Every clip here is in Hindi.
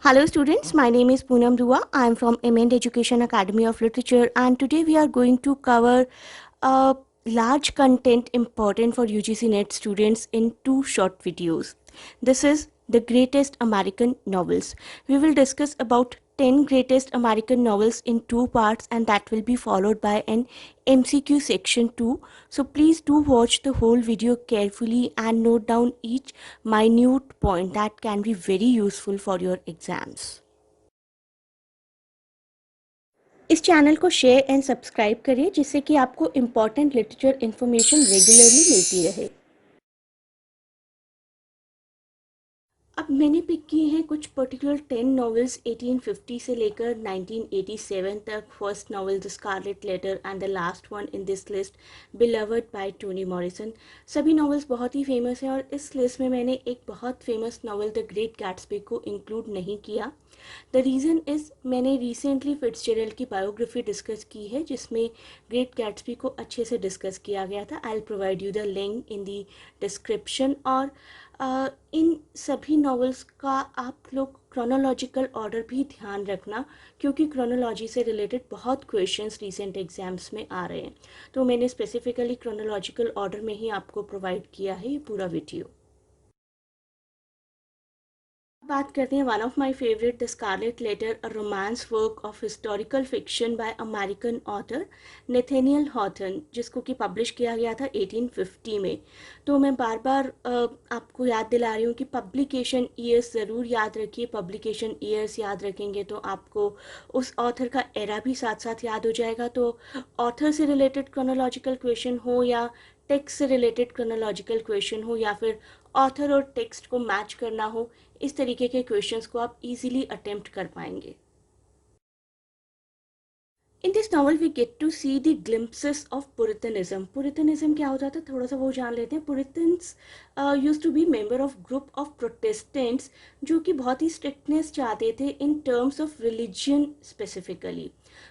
Hello students, my name is Poonam Dua. I am from MN Education Academy of Literature, and today we are going to cover large content important for UGC NET students in two short videos. This is the greatest American novels. We will discuss about 10 greatest American novels in two parts, and that will be followed by an MCQ section too. So please do watch the whole video carefully and note down each minute point that can be very useful for your exams. इस चैनल को शेयर एंड सब्सक्राइब करिए जिससे कि आपको इम्पॉर्टेंट लिटरेचर इन्फॉर्मेशन रेगुलरली मिलती रहे। अब मैंने पिक किए हैं कुछ पर्टिकुलर 10 नॉवेल्स 1850 से लेकर 1987 तक। First novel the scarlet letter and the last one in this list Beloved by Toni Morrison. सभी नॉवेल्स बहुत ही फेमस हैं और इस लिस्ट में मैंने एक बहुत famous novel the great Gatsby को इंक्लूड नहीं किया। द रीज़न इज़ मैंने रिसेंटली फिट्जजेरल्ड की बायोग्राफी डिस्कस की है जिसमें ग्रेट गैट्सबी को अच्छे से डिस्कस किया गया था। I will provide you the link in the description. और इन सभी नॉवेल्स का आप लोग क्रोनोलॉजिकल ऑर्डर भी ध्यान रखना क्योंकि क्रोनोलॉजी से रिलेटेड बहुत क्वेश्चंस रिसेंट एग्जाम्स में आ रहे हैं, तो मैंने स्पेसिफिकली क्रोनोलॉजिकल ऑर्डर में ही आपको प्रोवाइड किया है ये पूरा वीडियो। बात करते हैं one of my favourite the scarlet letter, a romance work of historical fiction by American author Nathaniel Hawthorne, जिसको कि पब्लिश किया गया था 1850 में। तो मैं बार बार आपको याद दिला रही हूँ कि पब्लिकेशन ईयर्स ज़रूर याद रखिए। पब्लिकेशन ईयर्स याद रखेंगे तो आपको उस ऑथर का एरा भी साथ साथ याद हो जाएगा। तो ऑथर से रिलेटेड क्रोनोलॉजिकल क्वेश्चन हो या टेक्स्ट से रिलेटेड क्रोनोलॉजिकल क्वेश्चन हो या फिर ऑथर और टेक्स्ट को मैच करना हो, इस तरीके के क्वेश्चंस को आप इजीली अटेम्प्ट कर पाएंगे। In this novel we get to see the glimpses of Puritanism. Puritanism क्या होता था थोड़ा सा वो जान लेते हैं। Puritans use to be member of group of Protestants जो कि बहुत ही स्ट्रिक्टनेस चाहते थे in terms of religion specifically.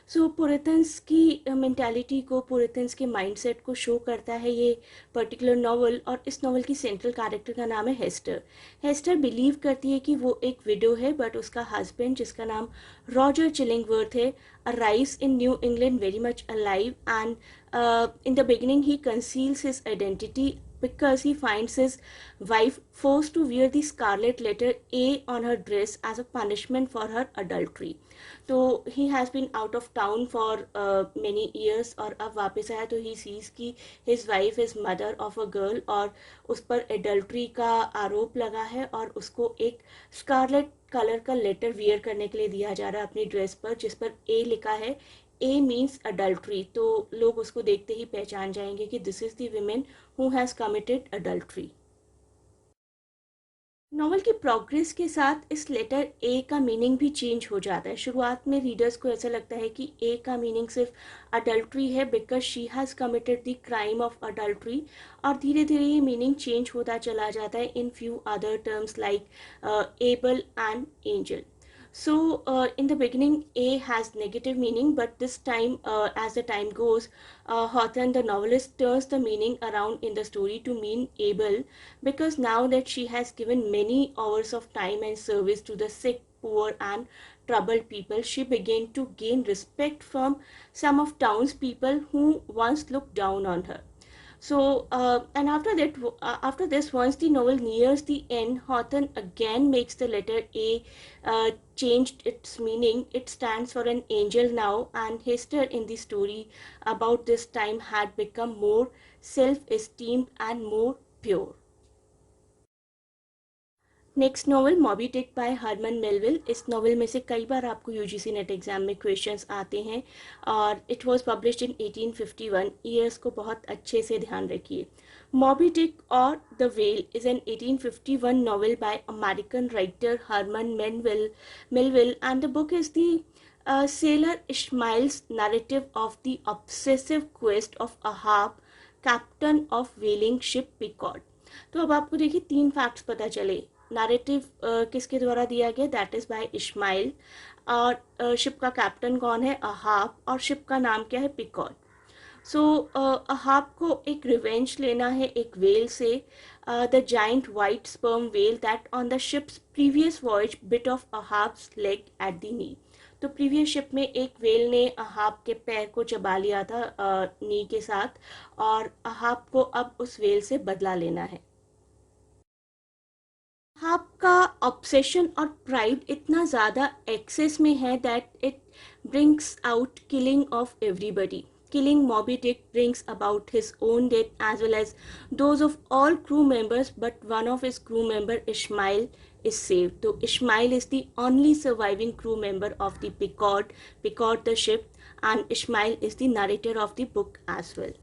So Puritans की मेंटालिटी को, पुरितन्स के माइंडसेट को शो करता है ये पर्टिकुलर नॉवल। और इस नॉवल की सेंट्रल कैरेक्टर का नाम है हेस्टर। हेस्टर बिलीव करती है कि वो एक विडो है, बट उसका हस्बैंड जिसका नाम रॉजर चिलिंगवर्थ है arrives in New England very much alive, and in the beginning he conceals his identity because he finds his wife forced to wear the scarlet letter A on her dress as a punishment for her adultery. तो he has been out of town for many years और अब वापस आया तो he sees कि his wife is mother of a girl और उस पर adultery का आरोप लगा है और उसको एक scarlet कलर का लेटर वियर करने के लिए दिया जा रहा है अपनी ड्रेस पर जिस पर ए लिखा है। ए मीन्स अडल्ट्री, तो लोग उसको देखते ही पहचान जाएंगे कि this is the women who has committed adultery. Novel की प्रोग्रेस के साथ इस लेटर ए का मीनिंग भी चेंज हो जाता है। शुरुआत में रीडर्स को ऐसा लगता है कि ए का मीनिंग सिर्फ अडल्ट्री है because she has committed the crime of adultery, और धीरे धीरे ये मीनिंग चेंज होता चला जाता है in few other terms like able and angel. So in the beginning A has negative meaning, but this time as the time goes, Hawthorne the novelist turns the meaning around in the story to mean able, because now that she has given many hours of time and service to the sick, poor and troubled people, she began to gain respect from some of townspeople who once looked down on her. So, and after this, once the novel nears the end, Hawthorne again makes the letter A changed its meaning. It stands for an angel now, and Hester in the story about this time had become more self-esteemed and more pure. Next novel Moby Dick by Herman Melville. इस नॉवल में से कई बार आपको यूजीसी नेट एग्जाम में क्वेश्चंस आते हैं और it was published in 1851। Years को बहुत अच्छे से ध्यान रखिए। मॉबी टिक और the whale is an 1851 novel by American writer Herman Melville and the book is the sailor Ishmael's narrative of the obsessive quest of Ahab, captain of whaling ship Picard. तो अब आपको देखिए तीन फैक्ट्स पता चले। नैरेटिव किसके द्वारा दिया गया, दैट इज़ बाय इश्माइल, और शिप का कैप्टन कौन है, अहाब, और शिप का नाम क्या है, पिकॉर्ड। सो अहाब को एक रिवेंज लेना है एक वेल से, the giant white sperm whale that on the ship's previous voyage bit off Ahab's leg at the knee. तो प्रीवियस शिप में एक वेल ने अहाब के पैर को चबा लिया था नी के साथ, और अहाब को अब उस वेल से बदला लेना है। आपका ऑब्सेशन और प्राइड इतना ज़्यादा एक्सेस में है that it brings out killing of everybody. Killing Moby Dick brings about his own death as well as those of all crew members, but one of his crew member Ishmael is saved. So Ishmael is the only surviving crew member of the Pequod the ship, and Ishmael is the narrator of the book as well.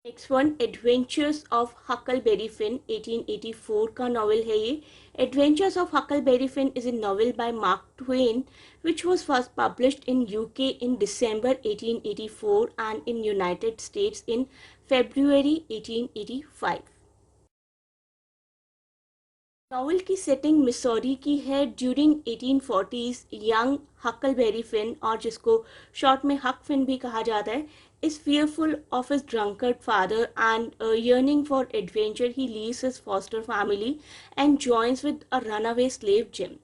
Next one adventures of Huckleberry Finn 1884 का नॉवल है ये। Adventures of Huckleberry Finn is a novel bye mark Twain which was first published in UK in December 1884 and in United States in February 1885. Novel की सेटिंग मिसौरी की है during 1840s। Young Huckleberry Finn, और जिसको शॉर्ट में हक फिन भी कहा जाता है, is fearful of his drunkard father and yearning for adventure he leaves his foster family and joins with a runaway slave Jim.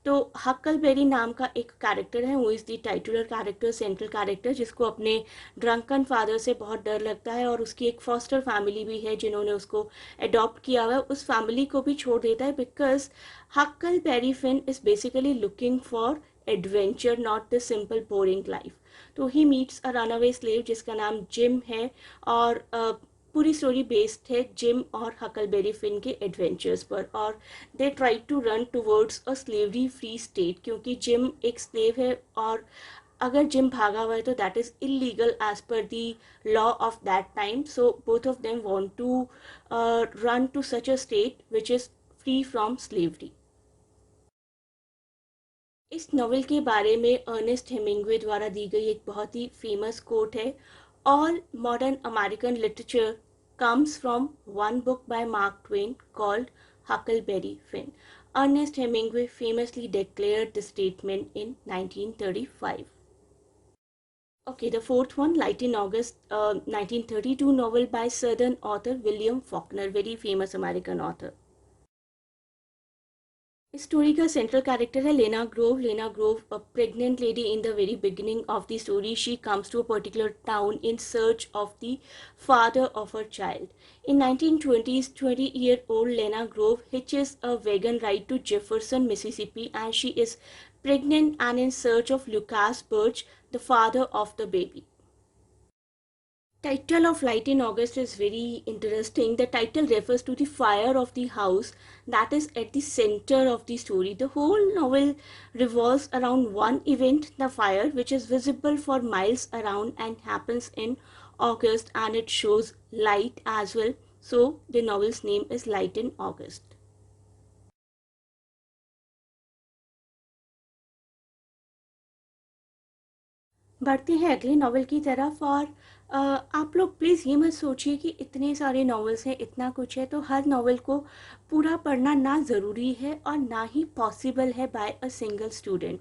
तो हक्कलबेरी नाम का एक कैरेक्टर है, वो is the titular character, central character, जिसको अपने ड्रंकन फादर से बहुत डर लगता है, और उसकी एक फॉस्टर फैमिली भी है जिन्होंने उसको अडॉप्ट किया हुआ है। उस फैमिली को भी छोड़ देता है because Huckleberry Finn is basically looking for adventure, not the simple boring life. तो he meets a runaway slave जिसका नाम जिम है, और पूरी स्टोरी बेस्ड है जिम और हकलबेरी फिन के एडवेंचर्स पर, और they try to run towards a slavery free state, क्योंकि जिम एक स्लेव है, और अगर जिम भागा हुआ है तो that is illegal as per the law of that time. So both of them want to run to such a state which is free from slavery. इस नॉवल के बारे में अर्नेस्ट हेमिंग्वे द्वारा दी गई एक बहुत ही फेमस कोट है, all modern American literature comes from one book by Mark Twain called Huckleberry Finn. Ernest Hemingway famously declared the statement in 1935. Okay, the fourth one, Light in August, 1932 novel by Southern author William Faulkner, very famous American author. इस स्टोरी का सेंट्रल कैरेक्टर है लेना ग्रोव। लेना Grove, a pregnant lady in the very beginning of the story. She comes to a particular town in search of the father of her child. In 1920s, 20-year-old Lena Grove hitches a wagon ride to Jefferson, Mississippi, and she is pregnant and in search of Lucas Birch, the father of the baby. Title of Light in August is very interesting. The title refers to the fire of the house that is at the center of the story. The whole novel revolves around one event, the fire, which is visible for miles around and happens in August, and it shows light as well. So the novel's name is Light in August. बढ़ते हैं अगले नॉवल की तरफ, और आप लोग प्लीज़ ये मत सोचिए कि इतने सारे नॉवेल्स हैं, इतना कुछ है, तो हर नॉवल को पूरा पढ़ना ना ज़रूरी है और ना ही पॉसिबल है by a single student.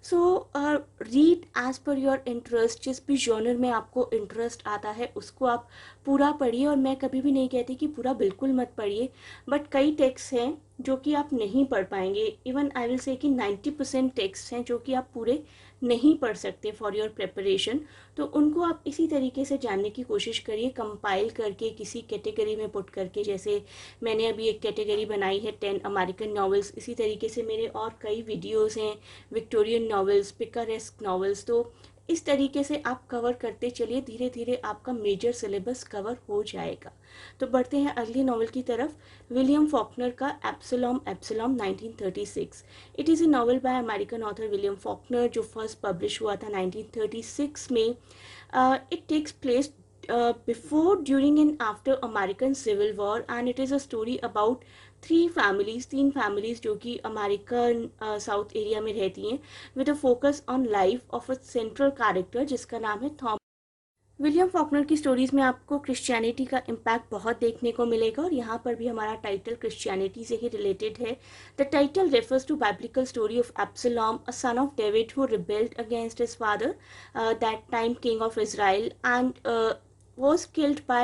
So read as per your interest. जिस भी जॉनर में आपको इंटरेस्ट आता है उसको आप पूरा पढ़िए, और मैं कभी भी नहीं कहती कि पूरा बिल्कुल मत पढ़िए, बट कई टेक्स्ट हैं जो कि आप नहीं पढ़ पाएंगे। इवन आई विल से कि 90% टेक्स्ट हैं जो कि आप पूरे नहीं पढ़ सकते फॉर योर प्रिपरेशन। तो उनको आप इसी तरीके से जानने की कोशिश करिए, कंपाइल करके किसी कैटेगरी में पुट करके। जैसे मैंने अभी एक कैटेगरी बनाई है 10 अमेरिकन नॉवेल्स, इसी तरीके से मेरे और कई वीडियोस हैं, विक्टोरियन नॉवेल्स, पिकारेस्क नॉवेल्स। तो इस तरीके से आप कवर करते चलिए, धीरे धीरे आपका मेजर सिलेबस कवर हो जाएगा। तो बढ़ते हैं अगली नॉवल की तरफ, विलियम फॉकनर का Absalom Absalom 1936। It is a novel by American author William Faulkner जो फर्स्ट पब्लिश हुआ था 1936 में। It takes place before, during and after American civil war, and it is a story about तीन फैमिलीज जो कि अमेरिकन साउथ एरिया में रहती हैं, with a focus on life of a central character जिसका नाम है थॉमस। विलियम फॉकनर की स्टोरीज में आपको क्रिश्चियनिटी का इम्पैक्ट बहुत देखने को मिलेगा और यहाँ पर भी हमारा टाइटल क्रिश्चियनिटी से ही रिलेटेड है. The title refers to biblical story of Absalom, a son of David who rebelled against his father, that time king of Israel, and was killed by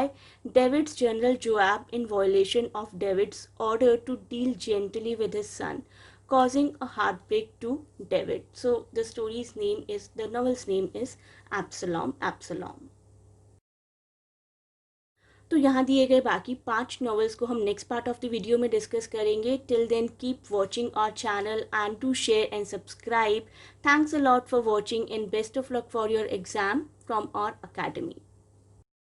David's general Joab in violation of David's order to deal gently with his son, causing a heartbreak to David. So the novel's name is Absalom. तो यहाँ दिए गए बाकी 5 नॉवेल्स को हम next part of the video में डिस्कस करेंगे. Till then keep watching our channel and do share and subscribe. Thanks a lot for watching and best of luck for your exam from our academy.